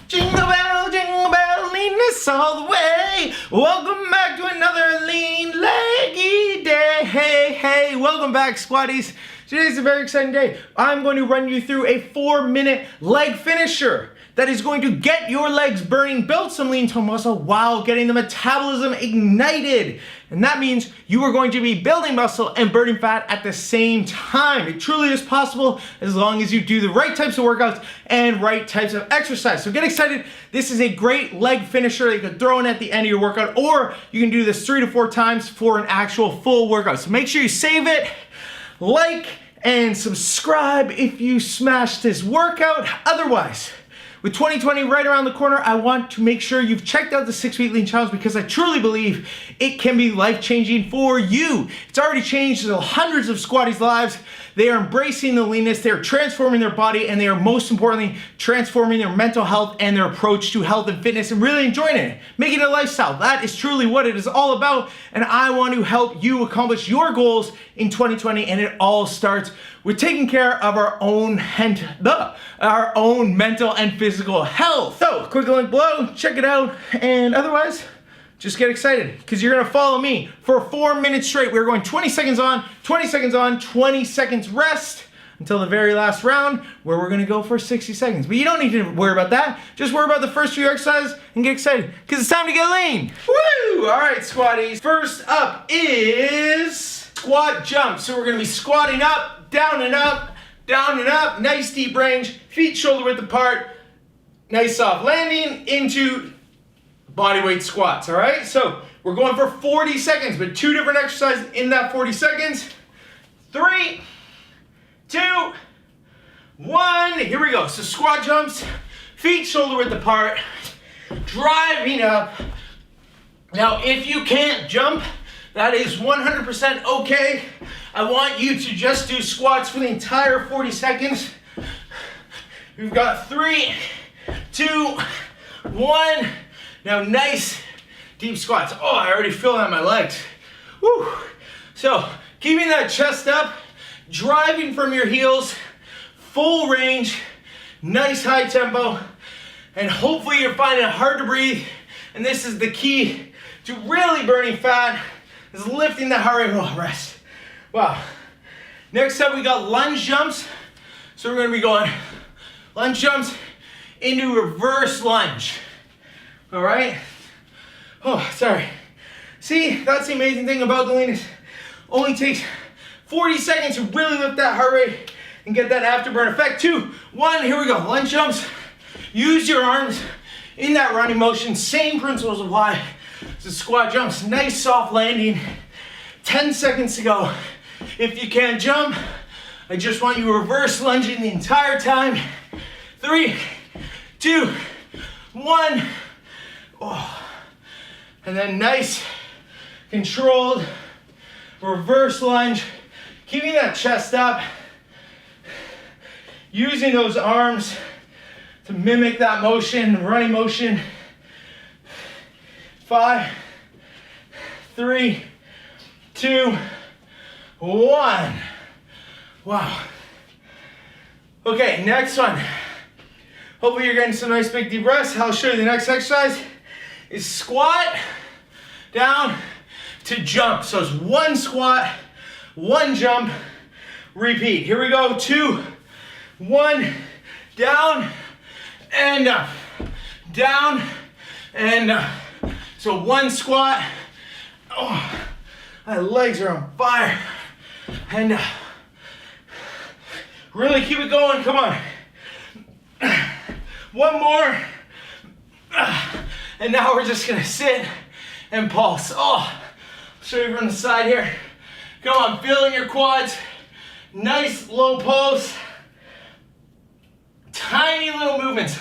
Jingle bell, leanness all the way. Welcome back to another lean leggy day. Hey, welcome back, squatties. Today's a very exciting day. I'm going to run you through a 4-minute leg finisher that is going to get your legs burning, build some lean toned muscle while getting the metabolism ignited. And that means you are going to be building muscle and burning fat at the same time. It truly is possible as long as you do the right types of workouts and right types of exercise. So get excited. This is a great leg finisher that you can throw in at the end of your workout, or you can do this 3 to 4 times for an actual full workout. So make sure you save it, like, and subscribe if you smash this workout. Otherwise, with 2020 right around the corner, I want to make sure you've checked out the 6-week lean challenge because I truly believe it can be life-changing for you. It's already changed hundreds of squatties' lives. They are embracing the leanness, they are transforming their body, and they are most importantly transforming their mental health and their approach to health and fitness and really enjoying it, making it a lifestyle. That is truly what it is all about, and I want to help you accomplish your goals in 2020, and it all starts with taking care of our own mental and physical health. So, click the link below, check it out, and otherwise, just get excited because you're gonna follow me for 4 minutes straight. We're going 20 seconds on, 20 seconds on, 20 seconds rest until the very last round where we're gonna go for 60 seconds. But you don't need to worry about that. Just worry about the first few exercises and get excited because it's time to get lean. Woo! All right, squatties. First up is squat jump. So we're gonna be squatting up, down and up, down and up. Nice deep range, feet shoulder width apart. Nice soft landing into bodyweight squats, all right? So we're going for 40 seconds, but 2 different exercises in that 40 seconds. 3, 2, 1, here we go. So squat jumps, feet shoulder width apart, driving up. Now, if you can't jump, that is 100% okay. I want you to just do squats for the entire 40 seconds. We've got 3, 2, 1. Now, nice deep squats. Oh, I already feel that in my legs. Woo. So, keeping that chest up, driving from your heels, full range, nice high tempo, and hopefully you're finding it hard to breathe. And this is the key to really burning fat, is lifting the heart rate. Oh, rest. Wow. Next up, we got lunge jumps. So we're gonna be going lunge jumps into reverse lunge. All right. Oh, sorry. See, that's the amazing thing about the leanness. Only takes 40 seconds to really lift that heart rate and get that afterburn effect. 2, 1, here we go. Lunge jumps. Use your arms in that running motion. Same principles apply to squat jumps. Nice soft landing. 10 seconds to go. If you can't jump, I just want you reverse lunging the entire time. 3, 2, 1. Oh. And then nice, controlled, reverse lunge, keeping that chest up, using those arms to mimic that motion, running motion. 5, 3, 2, 1. Wow. Okay, next one. Hopefully you're getting some nice big deep breaths. I'll show you the next exercise is squat down to jump. So it's 1 squat, 1 jump, repeat. Here we go, 2, 1, down and up, down and up. So 1 squat, oh, my legs are on fire, and really keep it going, come on. 1 more, and now we're just gonna sit and pulse. Oh, I'll show you from the side here. Come on, feeling your quads. Nice low pulse. Tiny little movements.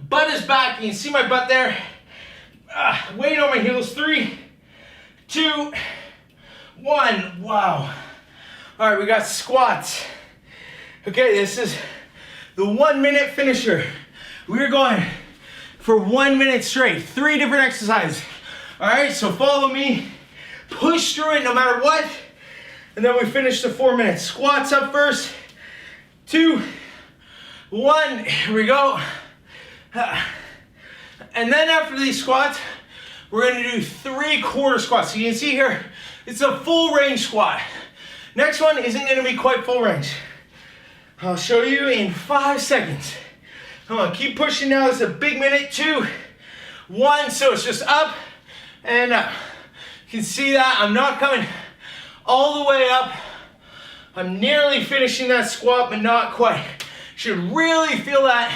Butt is back, you can see my butt there. Weight on my heels, 3, 2, 1, wow. All right, we got squats. Okay, this is the 1-minute finisher. We're going for 1 minute straight, 3 different exercises. All right, so follow me, push through it no matter what, and then we finish the 4 minutes. Squats up first, 2, 1, here we go. And then after these squats, we're gonna do 3/4 squats. So you can see here, it's a full range squat. Next one isn't gonna be quite full range. I'll show you in 5 seconds. Come on, keep pushing now. This is a big minute. 2, 1. So it's just up and up. You can see that I'm not coming all the way up. I'm nearly finishing that squat, but not quite. Should really feel that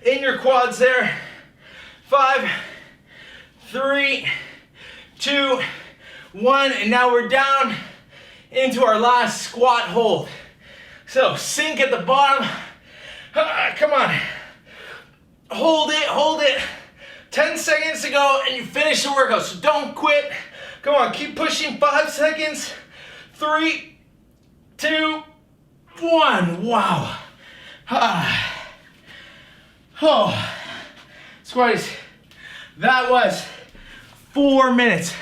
in your quads there. 5, 3, 2, 1. And now we're down into our last squat hold. So sink at the bottom. Come on. Hold it, hold it. 10 seconds to go and you finish the workout. So don't quit. Come on, keep pushing. 5 seconds. 3, 2, 1. Wow. Oh, squatties. That was 4 minutes.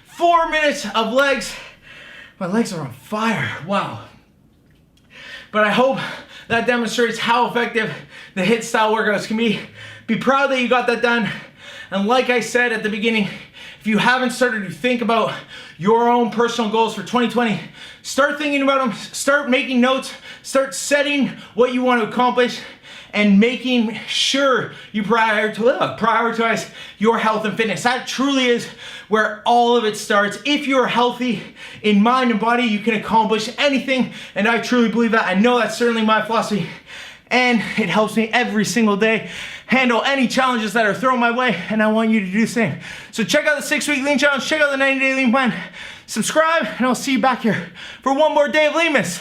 4 minutes of legs. My legs are on fire. Wow. But I hope that demonstrates how effective the HIIT style workouts can be. Be proud that you got that done. And like I said at the beginning, if you haven't started to think about your own personal goals for 2020, start thinking about them, start making notes, start setting what you want to accomplish, and making sure you prioritize your health and fitness. That truly is where all of it starts. If you're healthy in mind and body, you can accomplish anything, and I truly believe that. I know that's certainly my philosophy, and it helps me every single day handle any challenges that are thrown my way, and I want you to do the same. So check out the 6-week lean challenge, check out the 90-day lean plan, subscribe, and I'll see you back here for one more day of leanness.